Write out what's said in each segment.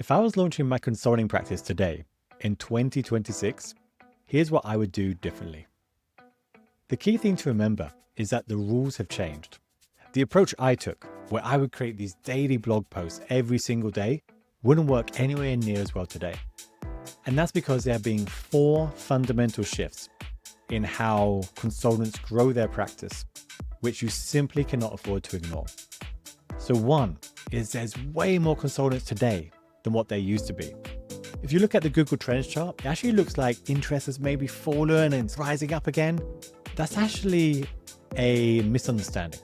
If I was launching my consulting practice today, in 2026, here's what I would do differently. The key thing to remember is that the rules have changed. The approach I took, where I would create these daily blog posts every single day, wouldn't work anywhere near as well today. And that's because there are being 4 fundamental shifts in how consultants grow their practice, which you simply cannot afford to ignore. So 1 is there's way more consultants today than what there used to be. If you look at the Google Trends chart, it actually looks like interest has maybe fallen and it's rising up again. That's actually a misunderstanding.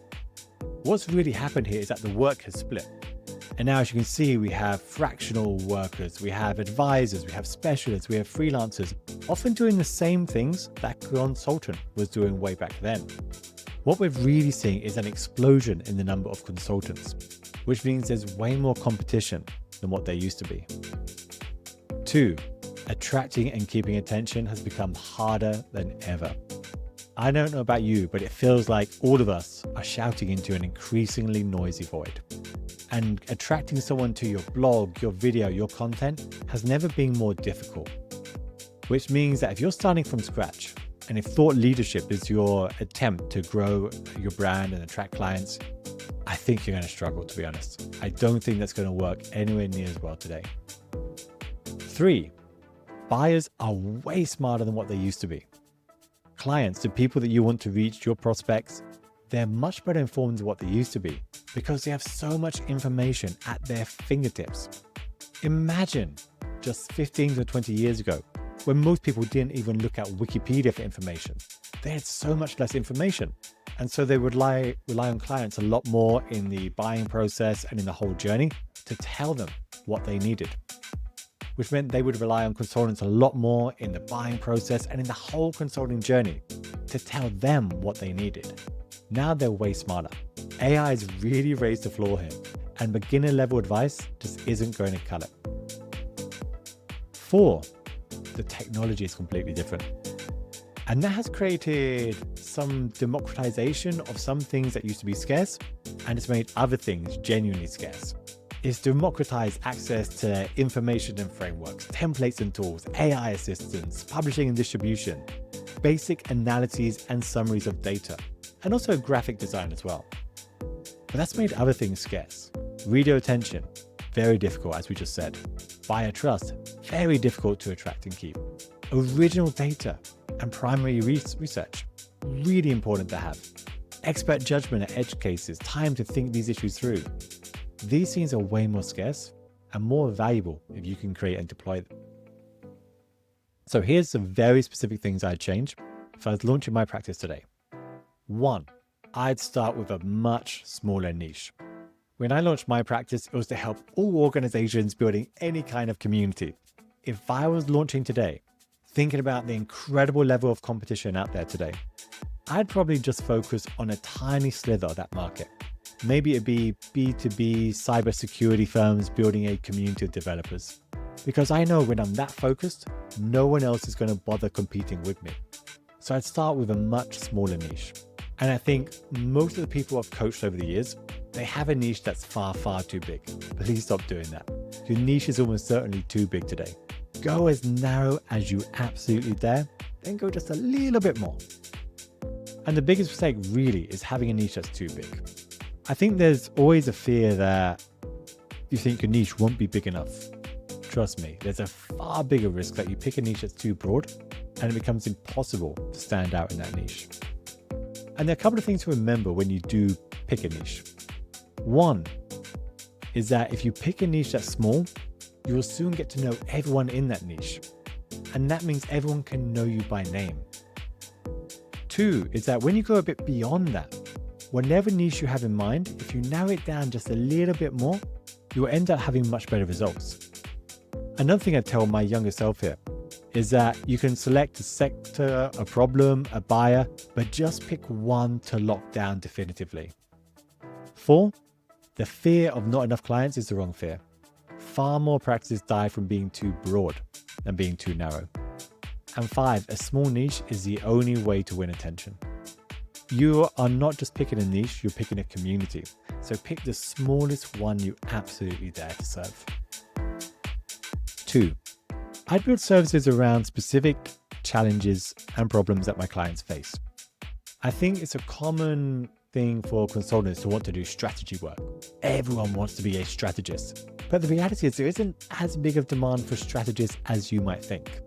What's really happened here is that the work has split. And now, as you can see, we have fractional workers, we have advisors, we have specialists, we have freelancers, often doing the same things that a consultant was doing way back then. What we're really seeing is an explosion in the number of consultants, which means there's way more competition than what there used to be. 2, attracting and keeping attention has become harder than ever. I don't know about you, but it feels like all of us are shouting into an increasingly noisy void. And attracting someone to your blog, your video, your content has never been more difficult. Which means that if you're starting from scratch, and if thought leadership is your attempt to grow your brand and attract clients, I think you're going to struggle, to be honest. I don't think that's going to work anywhere near as well today. 3, buyers are way smarter than what they used to be. Clients, the people that you want to reach, your prospects, they're much better informed than what they used to be because they have so much information at their fingertips. Imagine just 15 to 20 years ago, when most people didn't even look at Wikipedia for information. They had so much less information. And so they would rely on clients a lot more in the buying process and in the whole journey to tell them what they needed, which meant they would rely on consultants a lot more in the buying process and in the whole consulting journey to tell them what they needed. Now they're way smarter. AI has really raised the floor here, and beginner level advice just isn't going to cut it. 4, the technology is completely different. And that has created some democratization of some things that used to be scarce, and it's made other things genuinely scarce. It's democratized access to information and frameworks, templates and tools, AI assistants, publishing and distribution, basic analyses and summaries of data, and also graphic design as well. But that's made other things scarce. Reader attention, very difficult, as we just said. Buyer trust, very difficult to attract and keep. Original data and primary research, really important to have. Expert judgment at edge cases, time to think these issues through. These things are way more scarce and more valuable if you can create and deploy them. So here's some very specific things I'd change if I was launching my practice today. 1, I'd start with a much smaller niche. When I launched my practice, it was to help all organizations building any kind of community. If I was launching today, thinking about the incredible level of competition out there today, I'd probably just focus on a tiny slither of that market. Maybe it'd be B2B cybersecurity firms building a community of developers. Because I know when I'm that focused, no one else is going to bother competing with me. So I'd start with a much smaller niche. And I think most of the people I've coached over the years, they have a niche that's far, far too big. Please stop doing that. Your niche is almost certainly too big today. Go as narrow as you absolutely dare, then go just a little bit more. And the biggest mistake really is having a niche that's too big. I think there's always a fear that you think your niche won't be big enough. Trust me, there's a far bigger risk that you pick a niche that's too broad and it becomes impossible to stand out in that niche. And there are a couple of things to remember when you do pick a niche. 1 is that if you pick a niche that's small, you will soon get to know everyone in that niche. And that means everyone can know you by name. 2 is that when you go a bit beyond that, whatever niche you have in mind, if you narrow it down just a little bit more, you'll end up having much better results. Another thing I tell my younger self here is that you can select a sector, a problem, a buyer, but just pick one to lock down definitively. 4, the fear of not enough clients is the wrong fear. Far more practices die from being too broad than being too narrow. And 5, a small niche is the only way to win attention. You are not just picking a niche, you're picking a community. So pick the smallest one you absolutely dare to serve. 2, I'd build services around specific challenges and problems that my clients face. I think it's a common thing for consultants to want to do strategy work. Everyone wants to be a strategist. But the reality is there isn't as big of demand for strategists as you might think.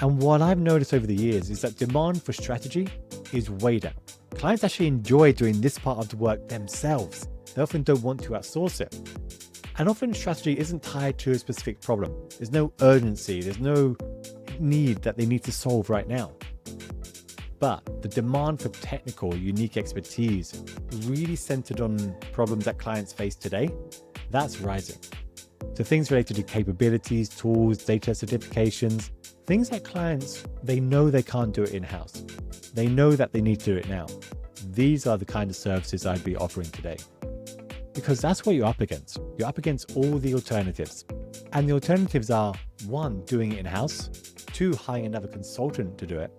And what I've noticed over the years is that demand for strategy is way down. Clients actually enjoy doing this part of the work themselves. They often don't want to outsource it. And often strategy isn't tied to a specific problem. There's no urgency. There's no need that they need to solve right now. But the demand for technical, unique expertise really centered on problems that clients face today, that's rising. So things related to capabilities, tools, data certifications, things that clients, they know they can't do it in-house. They know that they need to do it now. These are the kind of services I'd be offering today. Because that's what you're up against. You're up against all the alternatives. And the alternatives are 1, doing it in-house, 2, hiring another consultant to do it,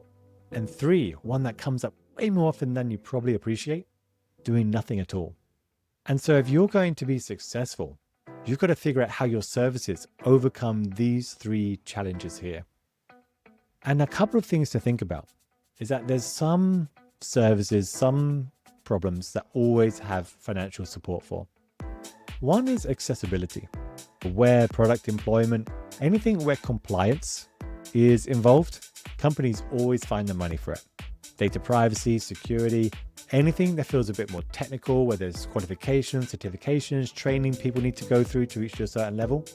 and 3, one that comes up way more often than you probably appreciate, doing nothing at all. And so if you're going to be successful, you've got to figure out how your services overcome these 3 challenges here. And a couple of things to think about is that there's some services, some problems that always have financial support for. One is accessibility, where product employment, anything where compliance is involved, companies always find the money for it. Data privacy, security, anything that feels a bit more technical, where there's qualifications, certifications, training people need to go through to reach to a certain level.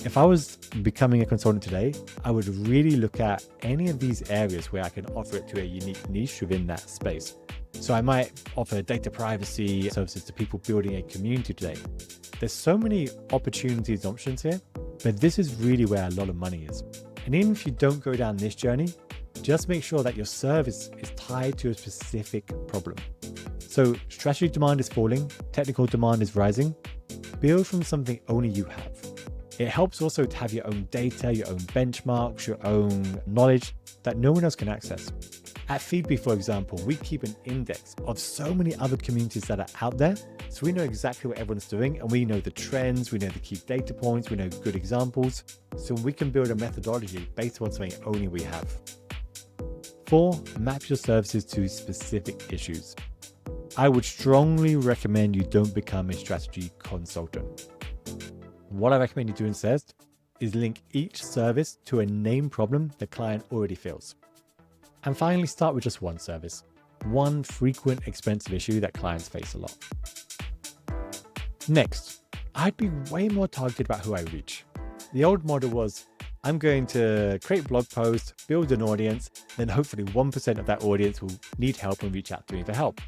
If I was becoming a consultant today, I would really look at any of these areas where I can offer it to a unique niche within that space. So I might offer data privacy services to people building a community today. There's so many opportunities and options here, but this is really where a lot of money is. And even if you don't go down this journey, just make sure that your service is tied to a specific problem. So strategy demand is falling, technical demand is rising. Build from something only you have. It helps also to have your own data, your own benchmarks, your own knowledge that no one else can access. At Feedbe, for example, we keep an index of so many other communities that are out there. So we know exactly what everyone's doing, and we know the trends, we know the key data points, we know good examples. So we can build a methodology based on something only we have. 4, map your services to specific issues. I would strongly recommend you don't become a strategy consultant. What I recommend you do instead is link each service to a named problem the client already feels. And finally, start with just one service, one frequent, expensive issue that clients face a lot. Next, I'd be way more targeted about who I reach. The old model was, I'm going to create blog posts, build an audience, then hopefully 1% of that audience will need help and reach out to me for help.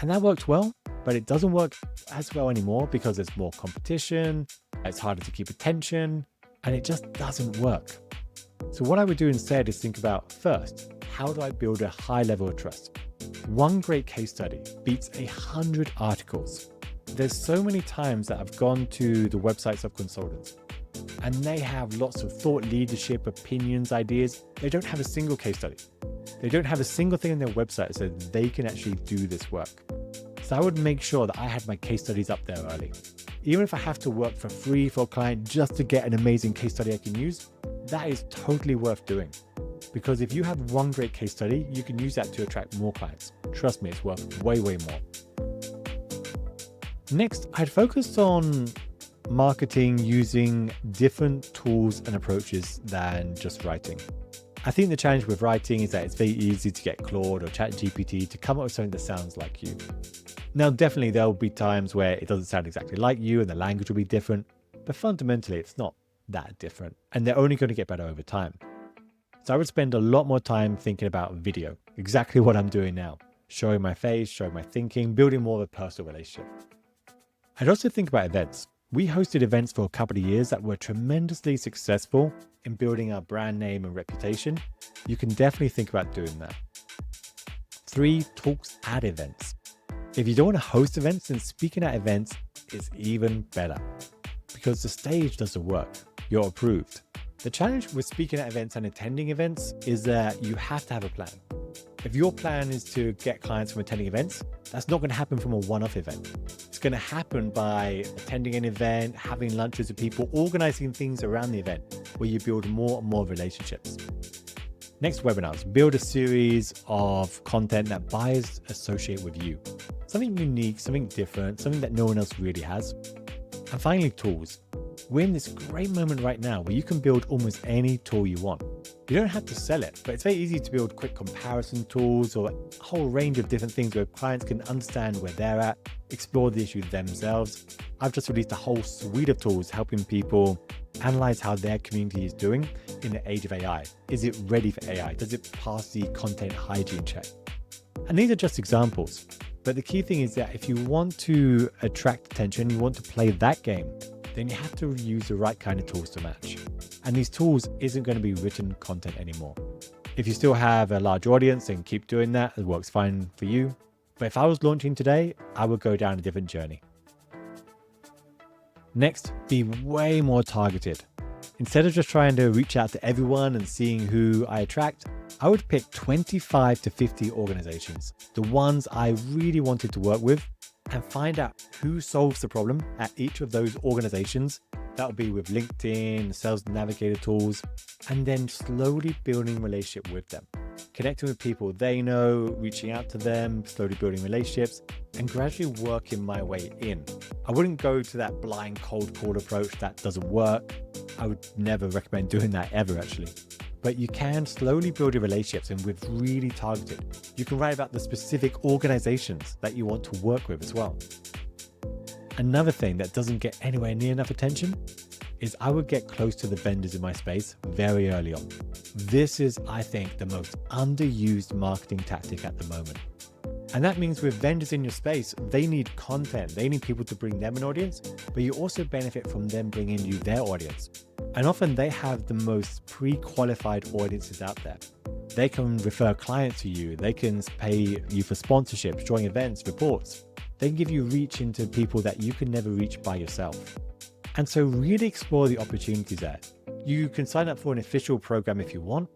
And that worked well, but it doesn't work as well anymore because there's more competition, it's harder to keep attention, and it just doesn't work. So what I would do instead is think about, first, how do I build a high level of trust? One great case study beats 100 articles. There's so many times that I've gone to the websites of consultants and they have lots of thought leadership, opinions, ideas. They don't have a single case study. They don't have a single thing on their website that says they can actually do this work. So I would make sure that I had my case studies up there early. Even if I have to work for free for a client just to get an amazing case study I can use, that is totally worth doing. Because if you have one great case study, you can use that to attract more clients. Trust me, it's worth way, way more. Next, I'd focus on marketing using different tools and approaches than just writing. I think the challenge with writing is that it's very easy to get Claude or ChatGPT to come up with something that sounds like you. Now, definitely there'll be times where it doesn't sound exactly like you and the language will be different, but fundamentally it's not that different and they're only going to get better over time. So I would spend a lot more time thinking about video, exactly what I'm doing now, showing my face, showing my thinking, building more of a personal relationship. I'd also think about events. We hosted events for a couple of years that were tremendously successful in building our brand name and reputation. You can definitely think about doing that. 3, talks at events. If you don't want to host events, then speaking at events is even better because the stage doesn't work. You're approved. The challenge with speaking at events and attending events is that you have to have a plan. If your plan is to get clients from attending events, that's not going to happen from a one-off event. It's It's going to happen by attending an event, having lunches with people, organizing things around the event where you build more and more relationships. Next, webinars. Build a series of content that buyers associate with you. Something unique, something different, something that no one else really has. And finally, tools. We're in this great moment right now where you can build almost any tool you want. You don't have to sell it, but it's very easy to build quick comparison tools or a whole range of different things where clients can understand where they're at, explore the issue themselves. I've just released a whole suite of tools helping people analyze how their community is doing in the age of AI. Is it ready for AI? Does it pass the content hygiene check? And these are just examples. But the key thing is that if you want to attract attention, you want to play that game, then you have to use the right kind of tools to match. And these tools isn't going to be written content anymore. If you still have a large audience, then keep doing that. It works fine for you. But if I was launching today, I would go down a different journey. Next, be way more targeted. Instead of just trying to reach out to everyone and seeing who I attract, I would pick 25 to 50 organizations, the ones I really wanted to work with, and find out who solves the problem at each of those organizations. That'll be with LinkedIn, Sales Navigator tools, and then slowly building relationship with them. Connecting with people they know, reaching out to them, slowly building relationships, and gradually working my way in. I wouldn't go to that blind cold call approach. That doesn't work. I would never recommend doing that ever, actually. But you can slowly build your relationships, and with really targeted. You can write about the specific organizations that you want to work with as well. Another thing that doesn't get anywhere near enough attention is I would get close to the vendors in my space very early on. This is, I think, the most underused marketing tactic at the moment. And that means with vendors in your space, they need content. They need people to bring them an audience, but you also benefit from them bringing you their audience. And often they have the most pre-qualified audiences out there. They can refer clients to you. They can pay you for sponsorships, join events, reports. They can give you reach into people that you can never reach by yourself. And so really explore the opportunities there. You can sign up for an official program if you want,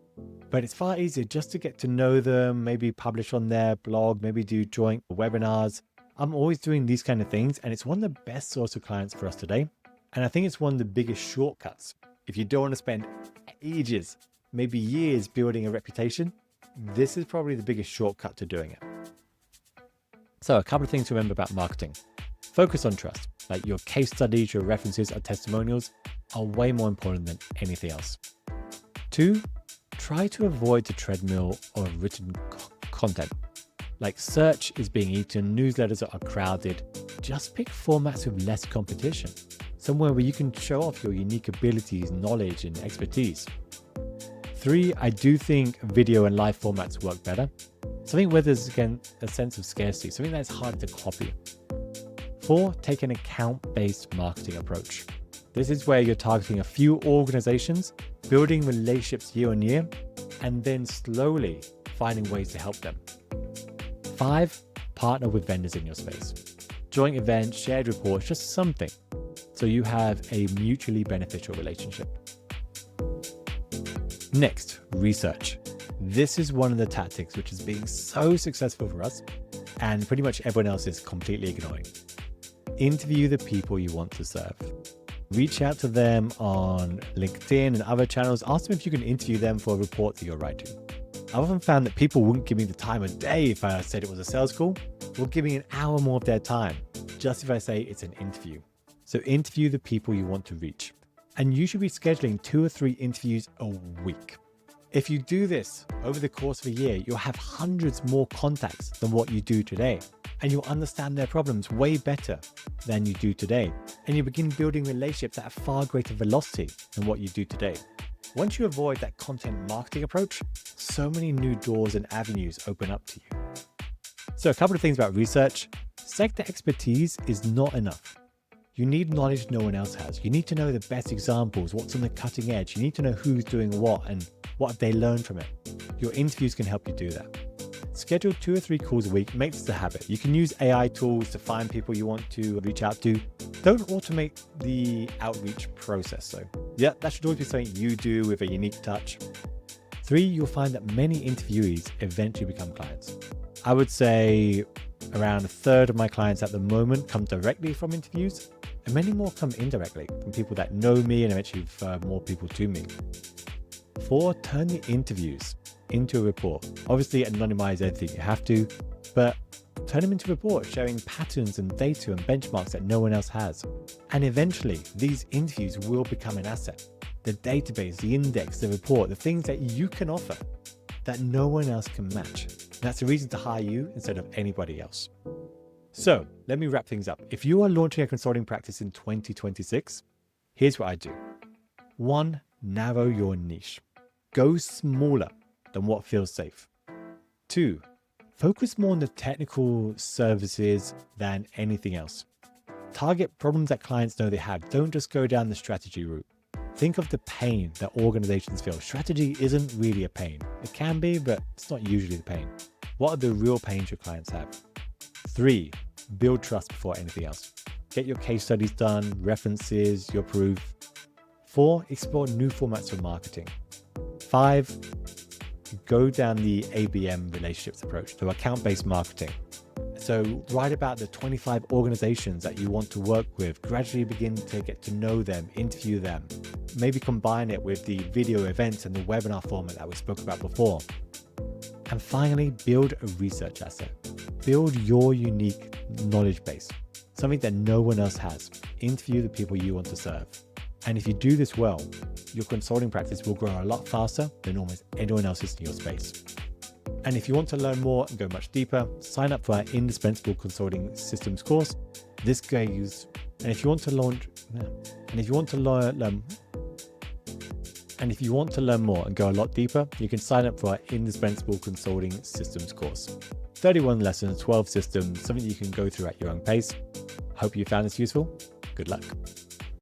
but it's far easier just to get to know them, maybe publish on their blog, maybe do joint webinars. I'm always doing these kind of things, and it's one of the best source of clients for us today. And I think it's one of the biggest shortcuts. If you don't want to spend ages, maybe years building a reputation, this is probably the biggest shortcut to doing it. So a couple of things to remember about marketing. Focus on trust. Like your case studies, your references, or testimonials are way more important than anything else. 2, try to avoid the treadmill or written content. Like search is being eaten, newsletters are crowded. Just pick formats with less competition. Somewhere where you can show off your unique abilities, knowledge, and expertise. 3, I do think video and live formats work better. Something where there's, again, a sense of scarcity, something that's hard to copy. 4, take an account-based marketing approach. This is where you're targeting a few organizations, building relationships year on year, and then slowly finding ways to help them. 5, partner with vendors in your space. Joint events, shared reports, just something. So you have a mutually beneficial relationship. Next, research. This is one of the tactics which is being so successful for us and pretty much everyone else is completely ignoring. Interview the people you want to serve. Reach out to them on LinkedIn and other channels. Ask them if you can interview them for a report that you're writing. I've often found that people wouldn't give me the time of day if I said it was a sales call. Will give me an hour more of their time just if I say it's an interview. So interview the people you want to reach. And you should be scheduling 2 or 3 interviews a week. If you do this over the course of a year, you'll have hundreds more contacts than what you do today. And you'll understand their problems way better than you do today. And you begin building relationships at a far greater velocity than what you do today. Once you avoid that content marketing approach, so many new doors and avenues open up to you. So a couple of things about research. Sector expertise is not enough. You need knowledge no one else has. You need to know the best examples, what's on the cutting edge. You need to know who's doing what and what have they learned from it. Your interviews can help you do that. Schedule 2 or 3 calls a week. Make this a habit. You can use AI tools to find people you want to reach out to. Don't automate the outreach process though. Yeah, that should always be something you do with a unique touch. 3, you'll find that many interviewees eventually become clients. I would say Around a third of my clients at the moment come directly from interviews, and many more come indirectly from people that know me and eventually refer more people to me. 4, turn the interviews into a report. Obviously anonymize everything you have to, but turn them into reports showing patterns and data and benchmarks that no one else has. And eventually these interviews will become an asset. The database, the index, the report, the things that you can offer that no one else can match. That's the reason to hire you instead of anybody else. So let me wrap things up. If you are launching a consulting practice in 2026, here's what I do. 1, narrow your niche. Go smaller than what feels safe. 2, focus more on the technical services than anything else. Target problems that clients know they have. Don't just go down the strategy route. Think of the pain that organizations feel. Strategy isn't really a pain. It can be, but it's not usually the pain. What are the real pains your clients have? 3, build trust before anything else. Get your case studies done, references, your proof. 4, explore new formats of marketing. 5, go down the ABM relationships approach, so account-based marketing. So write about the 25 organizations that you want to work with, gradually begin to get to know them, interview them, maybe combine it with the video events and the webinar format that we spoke about before. And finally, build a research asset. Build your unique knowledge base, something that no one else has. Interview the people you want to serve. And if you do this well, your consulting practice will grow a lot faster than almost anyone else's in your space. And if you want to learn more and go much deeper, sign up for our indispensable consulting systems course. This goes, and if you want to learn more and go a lot deeper, you can sign up for our indispensable consulting systems course. 31 lessons, 12 systems, something you can go through at your own pace. Hope you found this useful. Good luck.